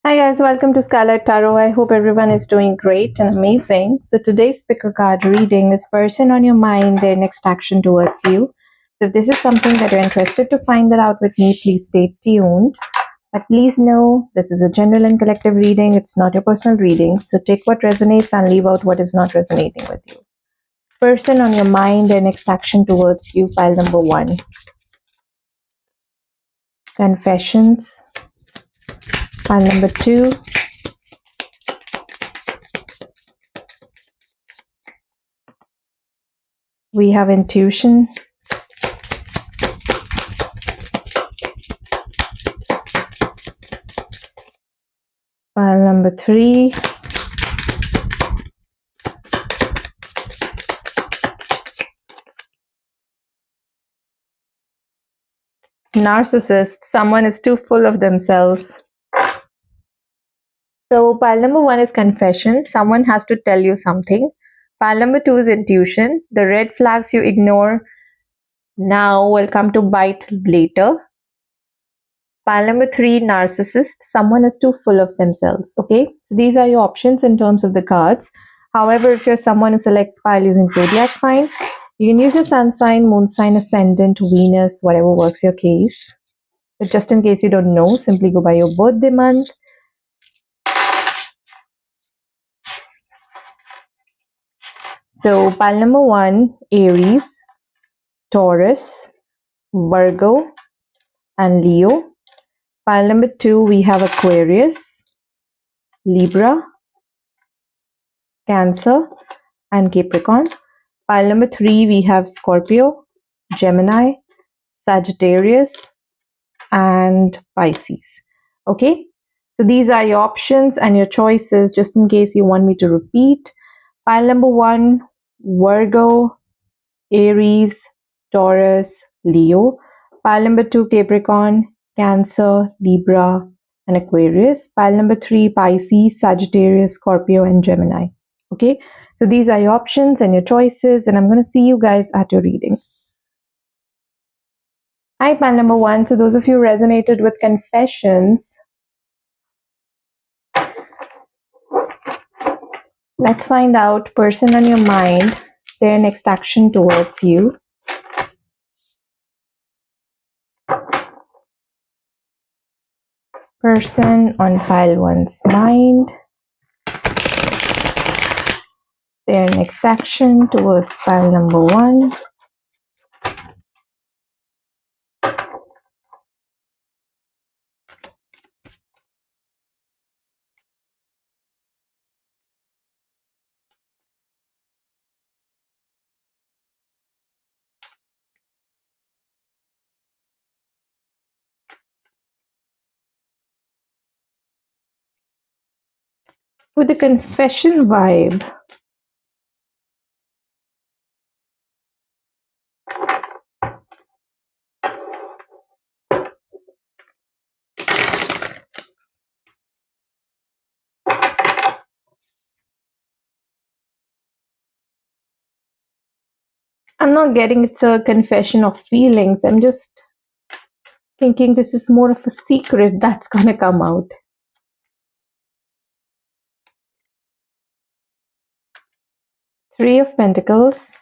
Hi guys, welcome to Skylight Tarot. I hope everyone is doing great and amazing. So today's pick a card reading is person on your mind, their next action towards you. So if this is something that you're interested to find that out with me, please stay tuned. But please know this is a general and collective reading. It's not your personal reading. So take what resonates and leave out what is not resonating with you. Person on your mind, their next action towards you, pile number 1. Confessions. Pile number 2. We have intuition. Pile number 3. Narcissist. Someone is too full of themselves. So pile number 1 is confession. Someone has to tell you something. Pile number 2 is intuition. The red flags you ignore now will come to bite later. Pile number 3, narcissist. Someone is too full of themselves. Okay, so these are your options in terms of the cards. However, if you're someone who selects pile using zodiac sign, you can use your sun sign, moon sign, ascendant, Venus, whatever works your case. But just in case you don't know, simply go by your birthday month. So pile number 1, Aries, Taurus, Virgo, and Leo. Pile number 2, we have Aquarius, Libra, Cancer, and Capricorn. Pile number 3, we have Scorpio, Gemini, Sagittarius, and Pisces. Okay, so these are your options and your choices, just in case you want me to repeat. Pile number 1, Virgo, Aries, Taurus, Leo. Pile number 2, Capricorn, Cancer, Libra, and Aquarius. Pile number 3, Pisces, Sagittarius, Scorpio, and Gemini. Okay, so these are your options and your choices, and I'm going to see you guys at your reading. Hi, pile number 1. So those of you who resonated with confessions, let's find out person on your mind, their next action towards you. Person on pile 1's mind, their next action towards pile number 1. With the confession vibe, I'm not getting it's a confession of feelings. I'm just thinking this is more of a secret that's gonna come out. Three of Pentacles,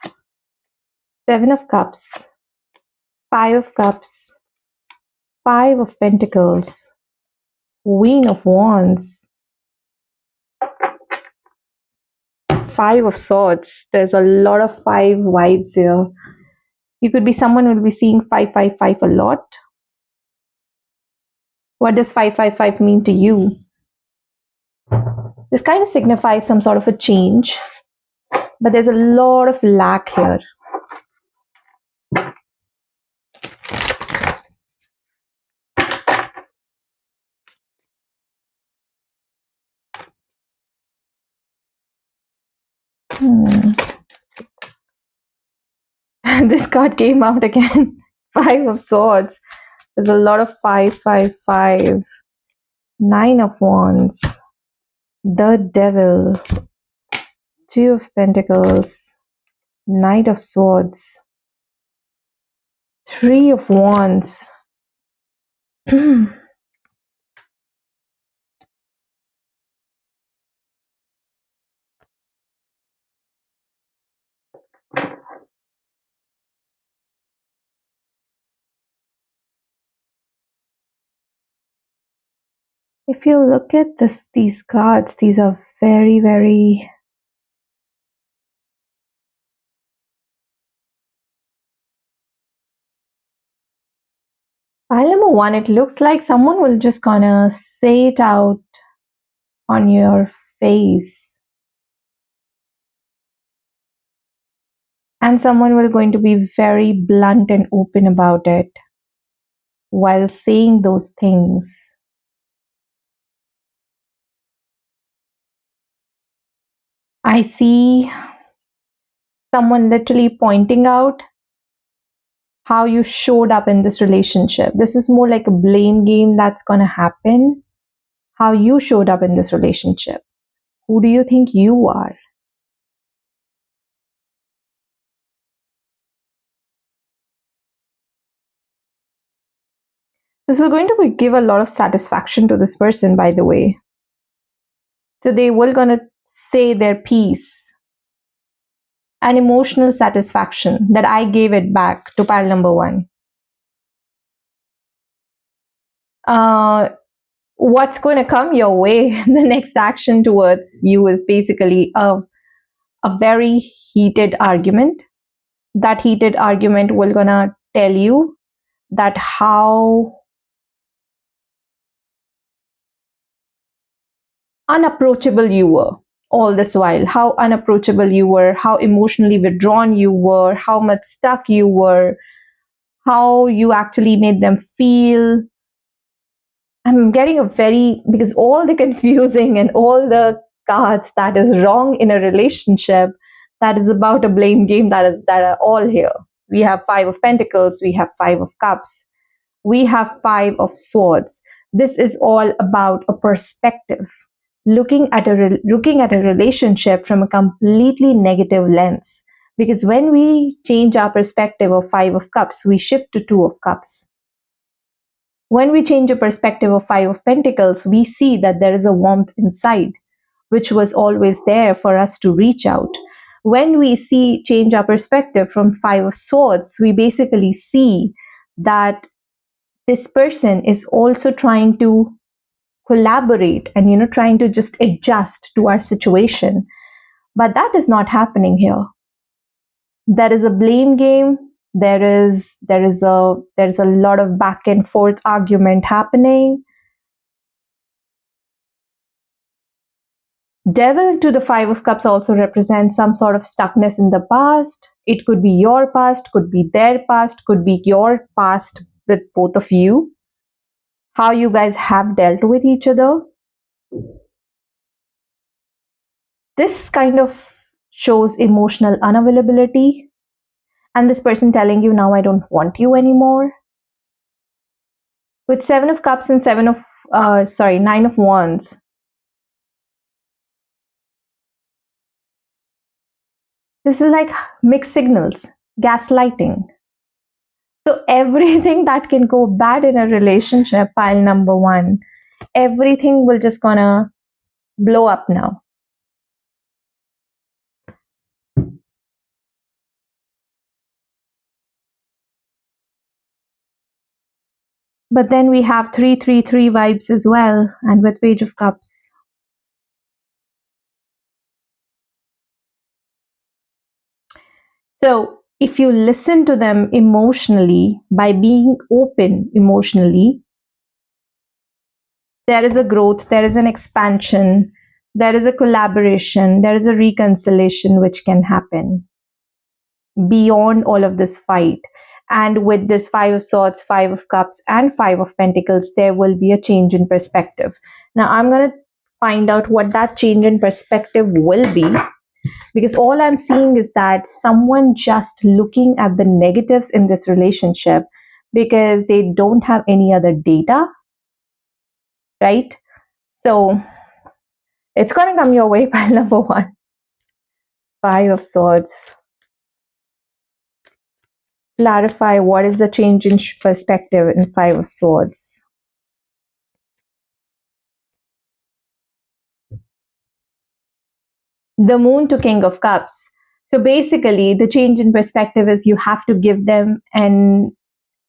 Seven of Cups, Five of Cups, Five of Pentacles, Queen of Wands, Five of Swords. There's a lot of 5 vibes here. You could be someone who will be seeing 555 a lot. What does 555 mean to you? This kind of signifies some sort of a change, but there's a lot of lack here. This card came out again. 5 of Swords. There's a lot of 555. 9 of Wands. The Devil. 2 of Pentacles. Knight of Swords. 3 of Wands. If you look at these cards, these are very, very. Pile number one, it looks like someone will just gonna say it out on your face. And someone will going to be very blunt and open about it while saying those things. I see someone literally pointing out how you showed up in this relationship. This is more like a blame game that's going to happen. How you showed up in this relationship. Who do you think you are? This is going to give a lot of satisfaction to this person, by the way. So they will going to say their piece. An emotional satisfaction that I gave it back to pile number one. What's going to come your way? The next action towards you is basically a very heated argument. That heated argument will gonna tell you that how unapproachable you were all this while, how unapproachable you were, how emotionally withdrawn you were, how much stuck you were, how you actually made them feel. I'm getting a very, because all the confusing and all the cards that is wrong in a relationship, that is about a blame game, that are all here. We have five of pentacles, we have five of cups, we have five of swords. This is all about a perspective, looking at a relationship from a completely negative lens. Because when we change our perspective of five of cups, we shift to two of cups. When we change a perspective of five of pentacles, we see that there is a warmth inside, which was always there for us to reach out. When we see change our perspective from five of swords, we basically see that this person is also trying to collaborate and trying to just adjust to our situation, but that is not happening here. There is a blame game. There is a lot of back and forth argument happening. Devil to the five of cups also represents some sort of stuckness in the past. It could be your past, could be their past, could be your past with both of you, how you guys have dealt with each other. This kind of shows emotional unavailability, and this person telling you, now I don't want you anymore. With seven of cups and nine of wands, this is like mixed signals, gaslighting. So everything that can go bad in a relationship, pile number one, everything will just gonna blow up now. But then we have 333 vibes as well, and with page of cups. So if you listen to them emotionally, by being open emotionally, there is a growth, there is an expansion, there is a collaboration, there is a reconciliation which can happen beyond all of this fight. And with this five of swords, five of cups, and five of pentacles, there will be a change in perspective. Now I'm going to find out what that change in perspective will be, because all I'm seeing is that someone just looking at the negatives in this relationship because they don't have any other data, right? So it's going to come your way. Pile number one, five of swords. Clarify what is the change in perspective in five of swords. The moon to king of cups. So basically, the change in perspective is you have to give them an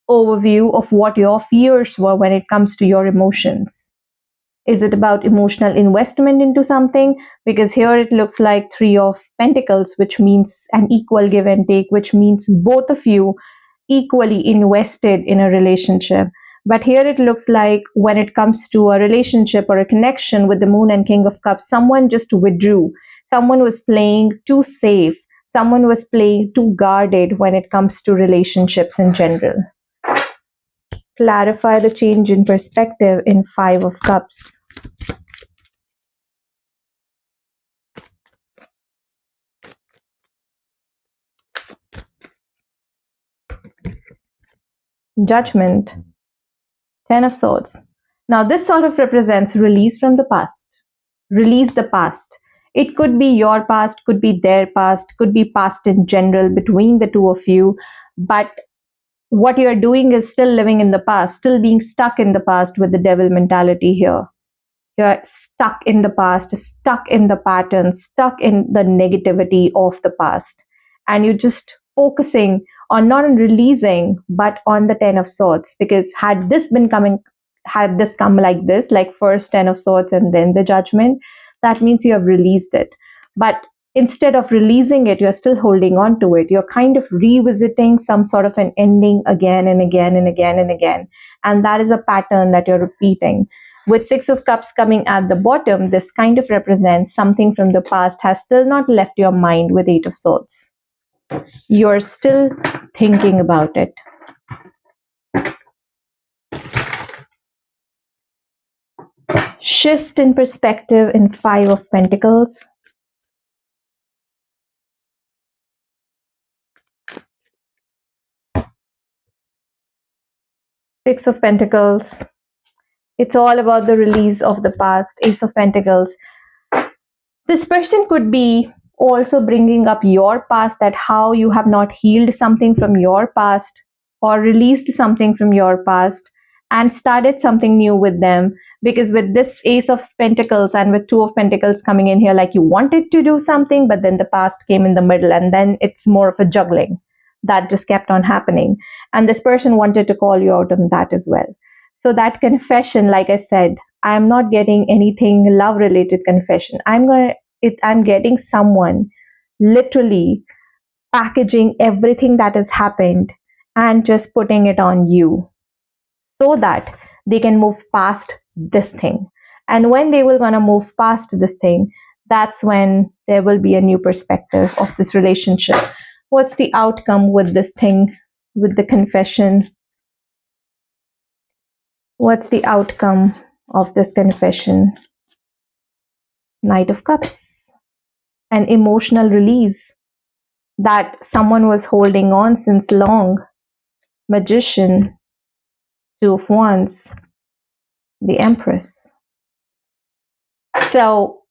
overview of what your fears were when it comes to your emotions. Is it about emotional investment into something? Because here it looks like Three of Pentacles, which means an equal give and take, which means both of you equally invested in a relationship. But here it looks like when it comes to a relationship or a connection with the Moon and King of Cups, someone just withdrew. Someone was playing too safe. Someone was playing too guarded when it comes to relationships in general. Clarify the change in perspective in Five of Cups. Judgment. Ten of Swords. Now, this sort of represents release from the past. Release the past. It could be your past, could be their past, could be past in general between the two of you. But what you're doing is still living in the past, still being stuck in the past with the devil mentality here. You're stuck in the past, stuck in the pattern, stuck in the negativity of the past. And you're just focusing on not on releasing, but on the Ten of Swords. Because had this come like this, like first Ten of Swords and then the Judgment, that means you have released it. But instead of releasing it, you're still holding on to it. You're kind of revisiting some sort of an ending again and again and again and again. And that is a pattern that you're repeating. With Six of Cups coming at the bottom, this kind of represents something from the past has still not left your mind with Eight of Swords. You're still thinking about it. Shift in perspective in Five of Pentacles. Six of Pentacles. It's all about the release of the past. Ace of Pentacles. This person could be also bringing up your past, that how you have not healed something from your past or released something from your past and started something new with them. Because with this Ace of Pentacles and with Two of Pentacles coming in here, like you wanted to do something, but then the past came in the middle, and then it's more of a juggling that just kept on happening. And this person wanted to call you out on that as well. So that confession, like I said, I'm not getting anything love related confession. I'm getting someone literally packaging everything that has happened and just putting it on you so that they can move past this thing. And when they will gonna move past this thing, that's when there will be a new perspective of this relationship. What's the outcome with this thing, with the confession? What's the outcome of this confession? Knight of Cups. An emotional release that someone was holding on since long. Magician. Two of Wands. The Empress. So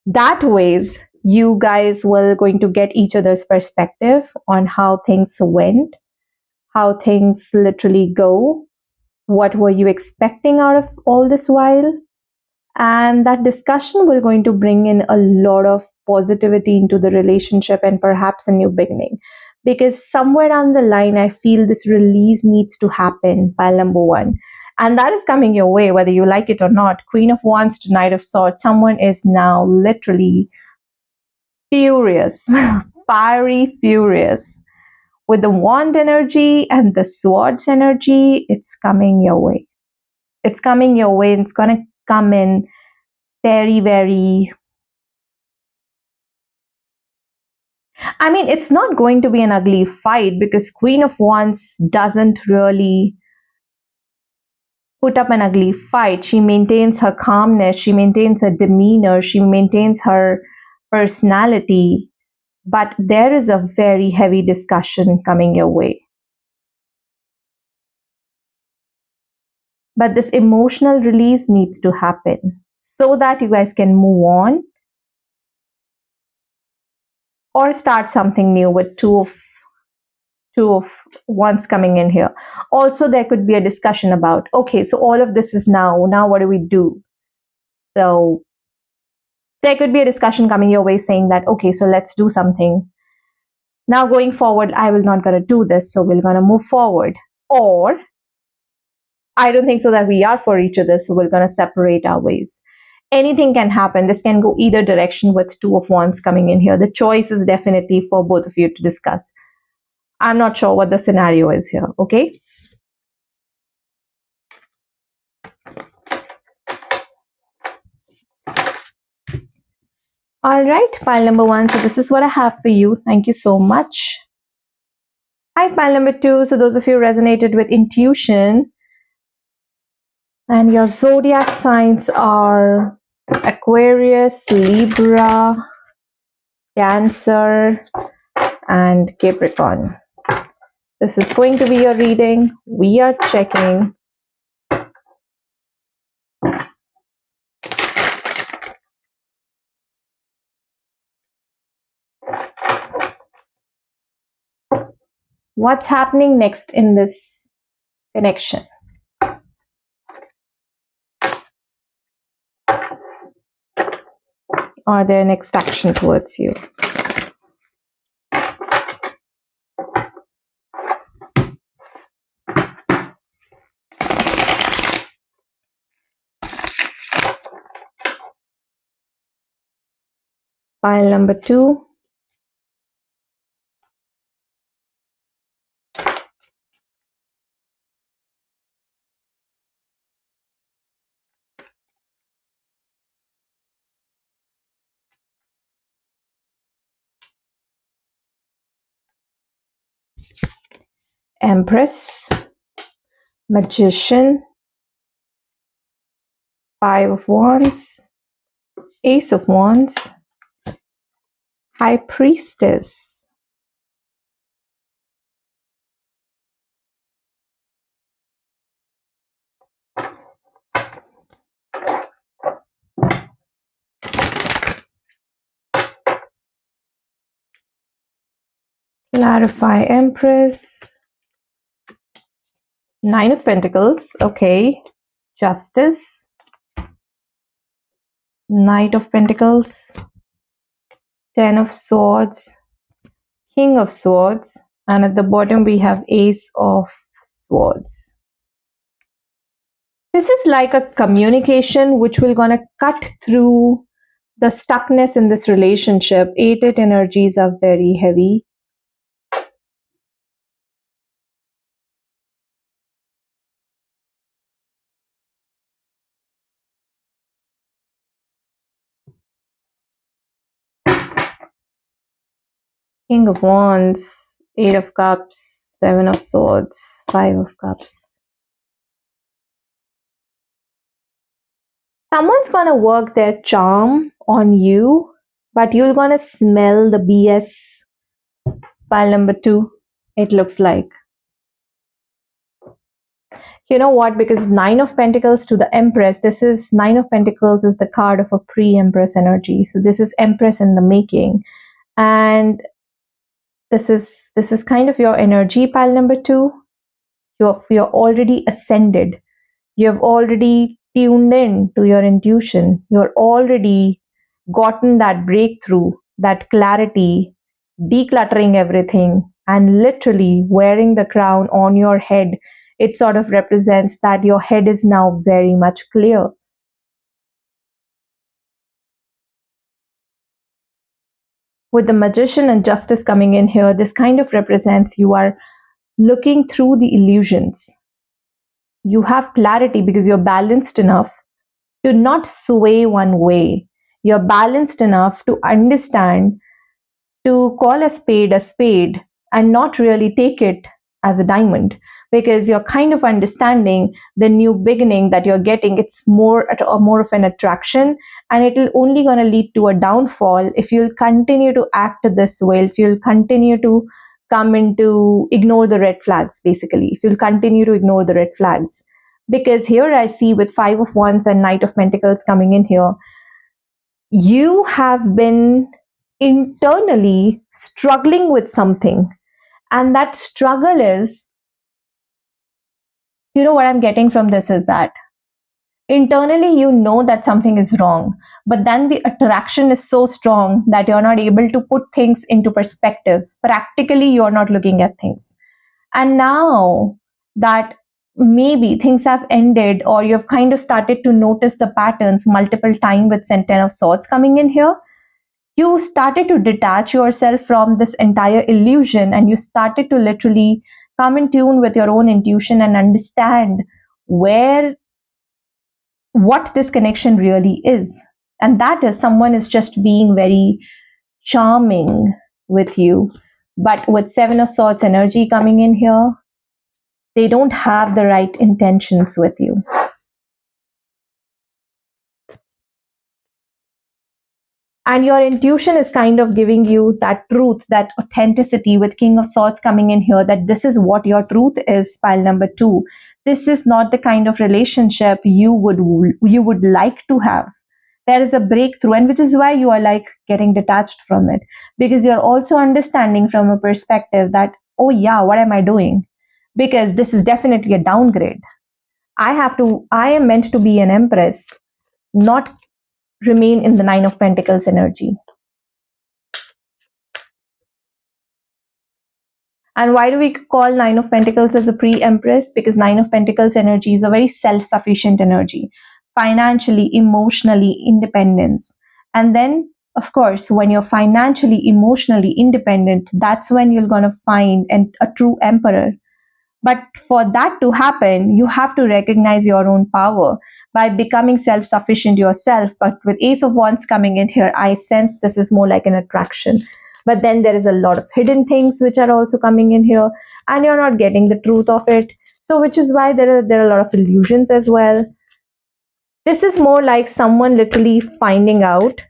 that ways you guys will going to get each other's perspective on how things went, how things literally go, what were you expecting out of all this while. And that discussion will going to bring in a lot of positivity into the relationship and perhaps a new beginning. Because somewhere down the line, I feel this release needs to happen, pile number one. And that is coming your way, whether you like it or not. Queen of Wands to Knight of Swords. Someone is now literally furious, fiery furious. With the Wand energy and the Swords energy, it's coming your way. It's coming your way, and it's going to come in very, very... I mean, it's not going to be an ugly fight because Queen of Wands doesn't really put up an ugly fight. She maintains her calmness, she maintains her demeanor, she maintains her personality. But there is a very heavy discussion coming your way. But this emotional release needs to happen so that you guys can move on or start something new with two of Wands coming in here. Also, there could be a discussion about, okay, so all of this is now what do we do? So there could be a discussion coming your way saying that, okay, so let's do something. now going forward, I will not gonna do this, so we're gonna move forward. Or I don't think so that we are for each other, so we're gonna separate our ways. Anything can happen. This can go either direction with Two of Wands coming in here. The choice is definitely for both of you to discuss. I'm not sure what the scenario is here, okay? All right, pile number 1. So this is what I have for you. Thank you so much. Hi, pile number 2. So those of you resonated with intuition, and your zodiac signs are Aquarius, Libra, Cancer, and Capricorn. This is going to be your reading. We are checking. What's happening next in this connection? Or their next action towards you? Pile number 2. Empress, Magician, 5 of Wands, Ace of Wands, High Priestess, Clarify Empress, 9 of Pentacles, okay, Justice, Knight of Pentacles, 10 of Swords, King of Swords, and at the bottom we have Ace of Swords. This is like a communication which will gonna cut through the stuckness in this relationship. 8 energies are very heavy. King of Wands, 8 of Cups, 7 of Swords, 5 of Cups. Someone's gonna work their charm on you, but you're gonna smell the BS. Pile number 2, it looks like. You know what? Because 9 of Pentacles to the Empress, this is 9 of Pentacles is the card of a pre-Empress energy. So this is Empress in the making. And this is kind of your energy, pile number 2. You're already ascended. You've already tuned in to your intuition. You're already gotten that breakthrough, that clarity, decluttering everything, and literally wearing the crown on your head. It sort of represents that your head is now very much clear. With the Magician and Justice coming in here, this kind of represents you are looking through the illusions. You have clarity because you're balanced enough to not sway one way. You're balanced enough to understand, to call a spade, and not really take it as a diamond, because you're kind of understanding the new beginning that you're getting. It's more of an attraction, and it will only going to lead to a downfall if you'll continue to act this way, if you'll continue to ignore the red flags. Basically, if you'll continue to ignore the red flags, because here I see with 5 of Wands and Knight of Pentacles coming in here, you have been internally struggling with something, and that struggle is, you know what I'm getting from this is that Internally you know that something is wrong, but then the attraction is so strong that you're not able to put things into perspective. Practically you're not looking at things. And now that maybe things have ended, or you've kind of started to notice the patterns multiple times with Ten of Swords coming in here, you started to detach yourself from this entire illusion, and you started to literally come in tune with your own intuition and understand where what this connection really is. And that is, someone is just being very charming with you. But with Seven of Swords energy coming in here, they don't have the right intentions with you. And your intuition is kind of giving you that truth, that authenticity, with King of Swords coming in here, that this is what your truth is, pile number 2. This is not the kind of relationship you would like to have. There is a breakthrough, and which is why you are like getting detached from it, because you're also understanding from a perspective that, oh yeah, what am I doing? Because this is definitely a downgrade. I am meant to be an empress, not remain in the Nine of Pentacles energy. And why do we call Nine of Pentacles as a pre-empress? Because Nine of Pentacles energy is a very self-sufficient energy, financially, emotionally, independence. And then, of course, when you're financially, emotionally independent, that's when you're going to find a true emperor. But for that to happen, you have to recognize your own power by becoming self sufficient yourself. But with Ace of Wands coming in here, I sense this is more like an attraction. But then there is a lot of hidden things which are also coming in here, and you're not getting the truth of it. So, which is why there are a lot of illusions as well. This is more like someone literally finding out.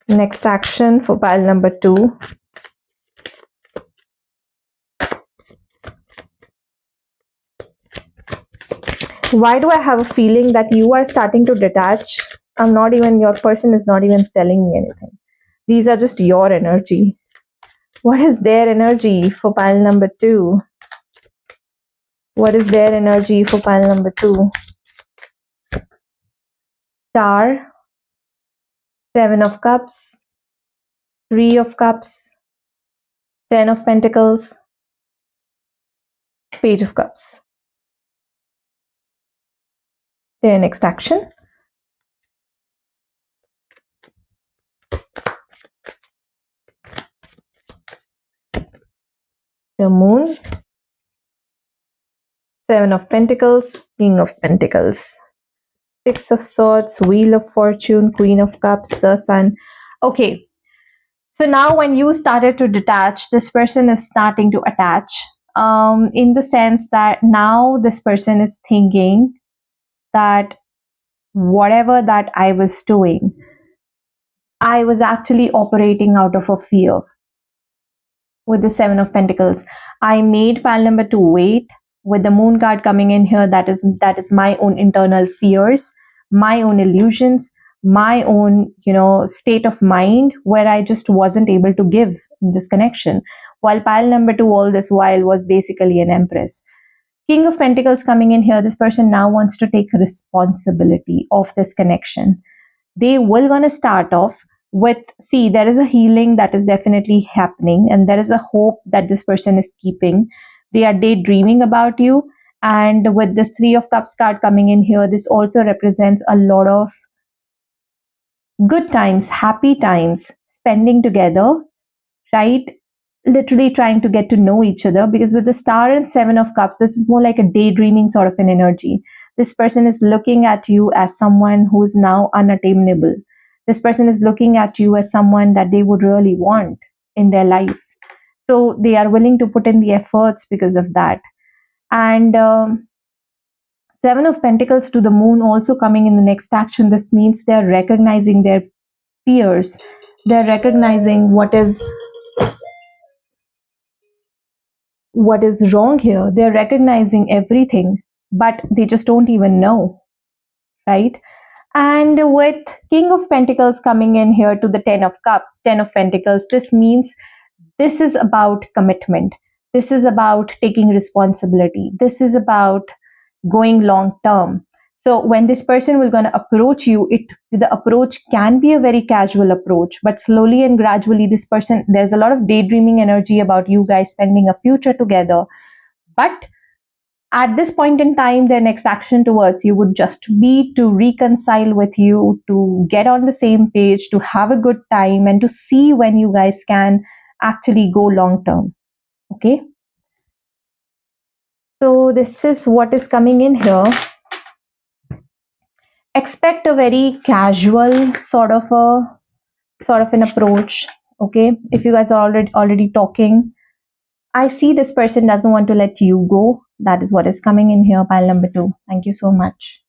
Next action for pile number 2. Why do I have a feeling that you are starting to detach? Your person is not even telling me anything. These are just your energy. What is their energy for pile number 2? What is their energy for pile number 2? Star, 7 of Cups, 3 of Cups, 10 of Pentacles, Page of Cups. Their next action. The Moon, 7 of Pentacles, King of Pentacles, 6 of Swords, Wheel of Fortune, Queen of Cups, the Sun. Okay, so now when you started to detach, this person is starting to attach, in the sense that now this person is thinking that whatever that I was doing, I was actually operating out of a fear. With the 7 of Pentacles, I made pile number 2 wait. With the Moon card coming in here, that is my own internal fears, my own illusions, my own state of mind, where I just wasn't able to give in this connection. While pile number 2 all this while was basically an empress. King of Pentacles coming in here, this person now wants to take responsibility of this connection. They will gonna start off with, see, there is a healing that is definitely happening, and there is a hope that this person is keeping. They are daydreaming about you, and with this 3 of Cups card coming in here, this also represents a lot of good times, happy times spending together, right? Literally trying to get to know each other, because with the Star and 7 of Cups, this is more like a daydreaming sort of an energy. This person is looking at you as someone who is now unattainable. This person is looking at you as someone that they would really want in their life. So they are willing to put in the efforts because of that. And 7 of Pentacles to the Moon also coming in the next action. This means they're recognizing their fears. They're recognizing what is wrong here. They're recognizing everything, but they just don't even know, right? And with King of Pentacles coming in here to the 10 of Pentacles, this means this is about commitment. This is about taking responsibility. This is about going long term. So when this person will going to approach you, the approach can be a very casual approach, but slowly and gradually this person, there's a lot of daydreaming energy about you guys spending a future together. But at this point in time, their next action towards you would just be to reconcile with you, to get on the same page, to have a good time, and to see when you guys can actually go long term. Okay. So this is what is coming in here. Expect a very casual sort of an approach. Okay. If you guys are already talking, I see this person doesn't want to let you go. That is what is coming in here, pile number 2. Thank you so much.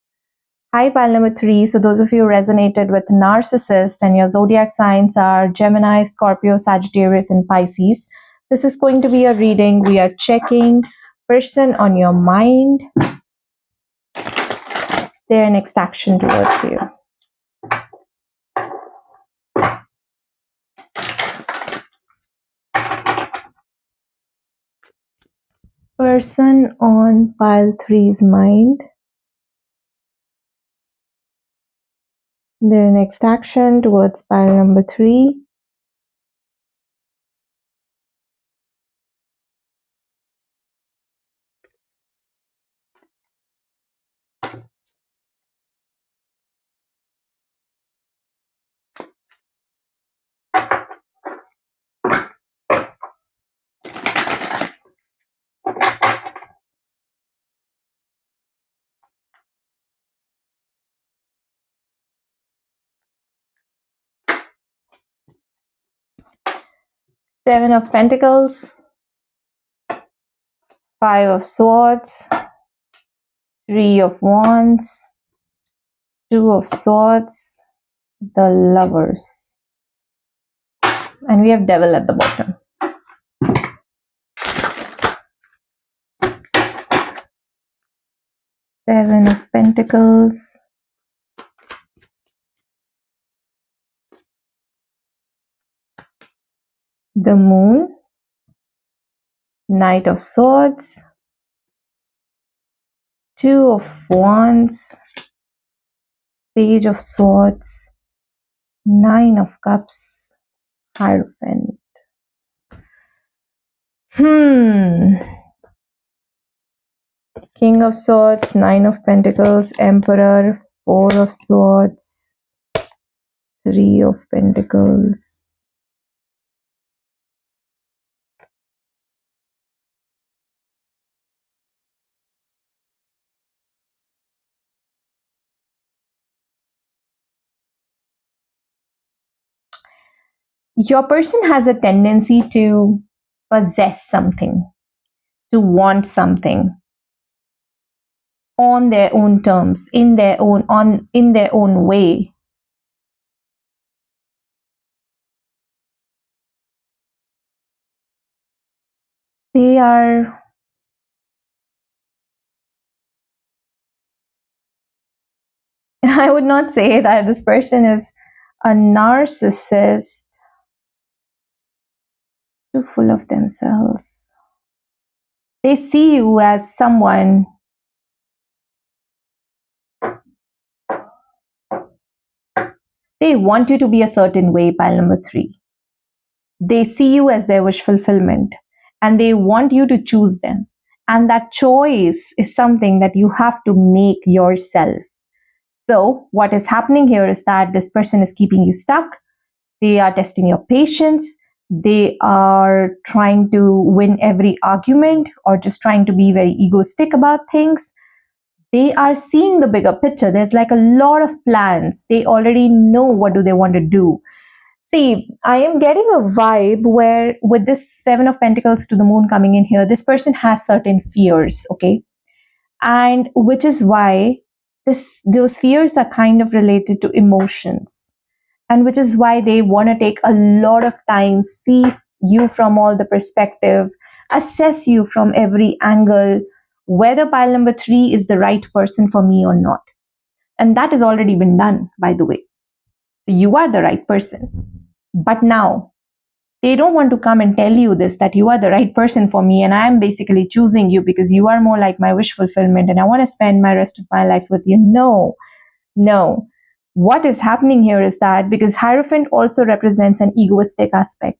Hi, pile number 3. So those of you who resonated with Narcissist and your zodiac signs are Gemini, Scorpio, Sagittarius, and Pisces. This is going to be a reading. We are checking person on your mind, their next action towards you. Person on pile 3's mind, their next action towards pile number 3. Seven of Pentacles, Five of Swords, Three of Wands, Two of Swords, the Lovers, and we have Devil at the bottom. Seven of Pentacles, the Moon, Knight of Swords, Two of Wands, Page of Swords, Nine of Cups, Hierophant. King of Swords, Nine of Pentacles, Emperor, Four of Swords, Three of Pentacles. Your person has a tendency to possess something, to want something on their own terms, in their own way. They are I would not say that this person is a narcissist, too full of themselves. They see you as someone they want you to be a certain way, pile number 3. They see you as their wish fulfillment and they want you to choose them. And that choice is something that you have to make yourself. So what is happening here is that this person is keeping you stuck. They are testing your patience. They are trying to win every argument or just trying to be very egoistic about things. They are seeing the bigger picture. There's like a lot of plans. They already know what do they want to do. See, I am getting a vibe where with this Seven of Pentacles to the Moon coming in here, this person has certain fears, okay? And which is why those fears are kind of related to emotions. And which is why they want to take a lot of time, see you from all the perspective, assess you from every angle, whether pile number 3 is the right person for me or not. And that has already been done, by the way. You are the right person. But now They don't want to come and tell you this, that you are the right person for me and I am basically choosing you because you are more like my wish fulfillment and I want to spend my rest of my life with you. No, no. What is happening here is that because Hierophant also represents an egoistic aspect.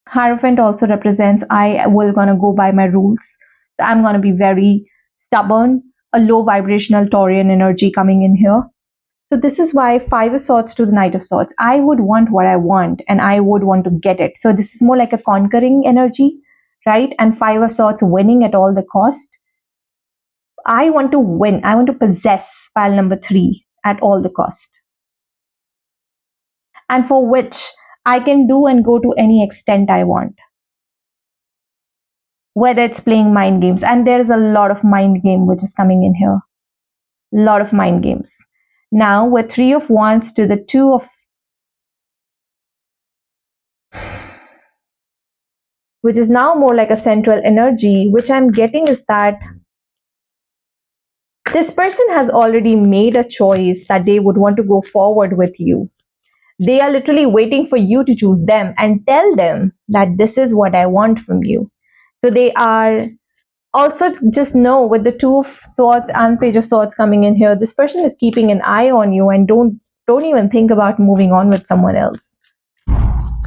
Hierophant also represents I will gonna go by my rules. I'm gonna be very stubborn, a low vibrational Taurian energy coming in here. So this is why Five of Swords to the Knight of Swords. I would want what I want and I would want to get it. So this is more like a conquering energy, right? And Five of Swords winning at all the cost. I want to win. I want to possess pile number 3 at all the cost. And for which I can do and go to any extent I want. Whether it's playing mind games. And there's a lot of mind game which is coming in here. Lot of mind games. Now with Three of Wands to the Two of, which is now more like a central energy, which I'm getting is that this person has already made a choice that they would want to go forward with you. They are literally waiting for you to choose them and tell them that this is what I want from you. So they are also, just know with the Two of Swords and Page of Swords coming in here, this person is keeping an eye on you and don't even think about moving on with someone else.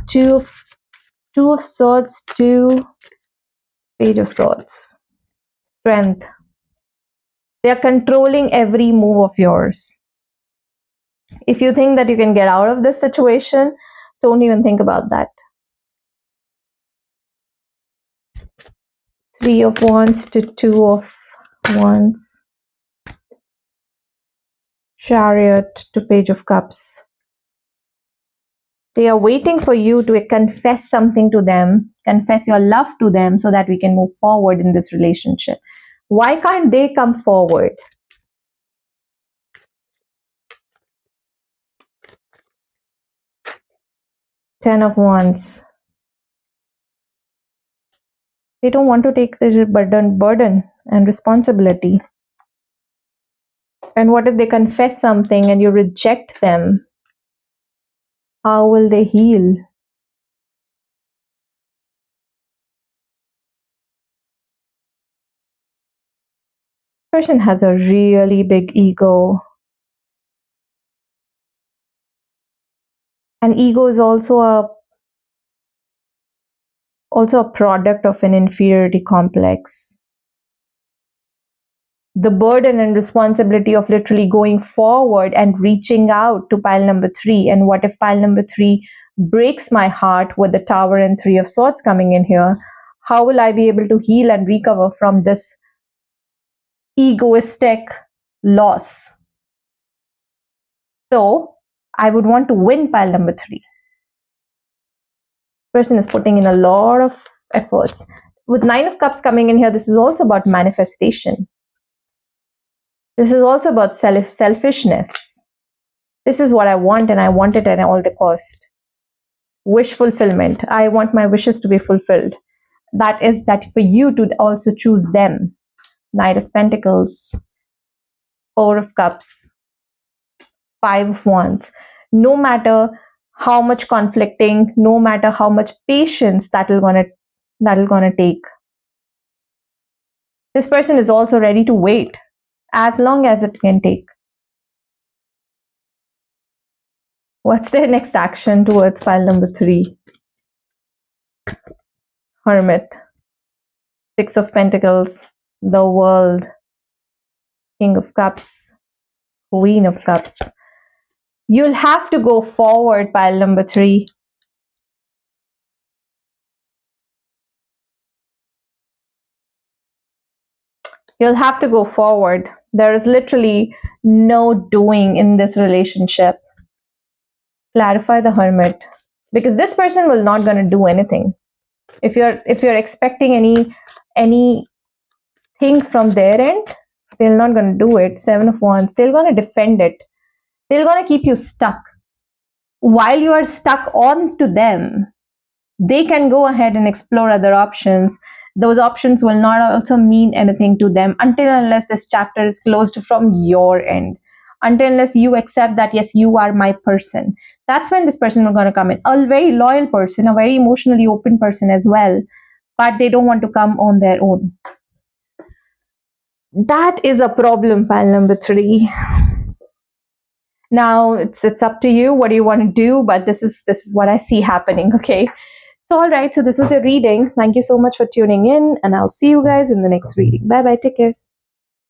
Two of Swords to Page of Swords. Strength. They are controlling every move of yours. If you think that you can get out of this situation, don't even think about that. Three of Wands to Two of Wands. Chariot to Page of Cups. They are waiting for you to confess something to them, confess your love to them so that we can move forward in this relationship. Why can't they come forward? Ten of Wands. They don't want to take the burden and responsibility. And what if they confess something and you reject them? How will they heal? Person has a really big ego. And ego is also a product of an inferiority complex. The burden and responsibility of literally going forward and reaching out to pile number 3. And what if pile number 3 breaks my heart with the Tower and Three of Swords coming in here? How will I be able to heal and recover from this egoistic loss? So I would want to win pile number 3. Person is putting in a lot of efforts. With Nine of Cups coming in here, this is also about manifestation. This is also about selfishness. This is what I want and I want it at all the cost. Wish fulfillment. I want my wishes to be fulfilled. That is that for you to also choose them. Knight of Pentacles, Four of Cups, Five of Wands. No matter how much conflicting, no matter how much patience that'll gonna take. This person is also ready to wait as long as it can take. What's their next action towards pile number 3? Hermit, Six of Pentacles, the World, King of Cups, Queen of Cups. You'll have to go forward, pile number 3. You'll have to go forward. There is literally no doing in this relationship. Clarify the Hermit, because this person will not going to do anything. If you're expecting anything from their end, they're not going to do it. Seven of Wands. They're going to defend it. They're going to keep you stuck. While you are stuck on to them, they can go ahead and explore other options. Those options will not also mean anything to them until unless this chapter is closed from your end. until unless you accept that yes, you are my person. That's when this person is going to come in. A very loyal person, a very emotionally open person as well, but they don't want to come on their own. That is a problem, pile number 3. Now it's up to you. What do you want to do? But this is what I see happening. Okay. So all right. So this was a reading. Thank you so much for tuning in, and I'll see you guys in the next reading. Bye bye. Take care.